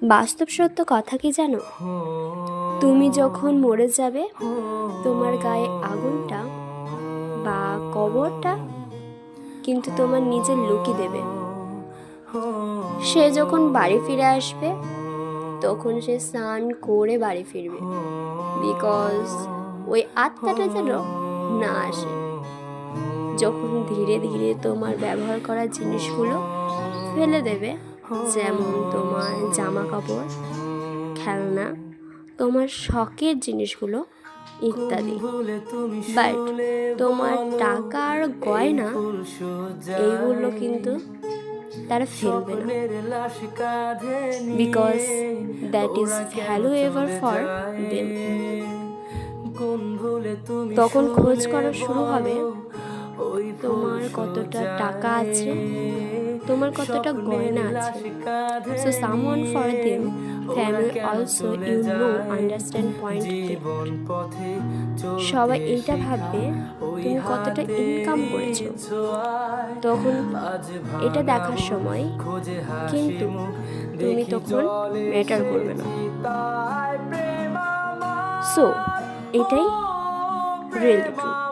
বাস্তব সত্য কথা কি জানো? তুমি যখন মরে যাবে, তোমার গায়ে আগুনটা বা কবরটা কিন্তু তোমার নিজের লোকই দেবে। সে যখন বাড়ি ফিরে আসবে, তখন সে স্নান করে বাড়ি ফিরবে, বিকজ ওই আত্মাটা যেন না আসে। যখন ধীরে ধীরে তোমার ব্যবহার করা জিনিসগুলো ফেলে দেবে, যেমন তোমার জামা কাপড়, খেলনা, তোমার শখের জিনিসগুলো ইত্যাদি, বাট তোমার টাকা আর গয়না এইগুলো কিন্তু তারা ফেলবে না, because that is valuable for them. তখন খোঁজ করা শুরু হবে তোমার কতটা টাকা আছে, তোমার কতটা গয়না আছে। So someone for them family also understand point. সবাই এইটা ভাববে তুমি কতটা ইনকাম করেছো। তখন এটা দেখার সময় কিন্তু তুমি তখন ম্যাটার করবে না। সো এটাই রিয়েল ট্রুথ।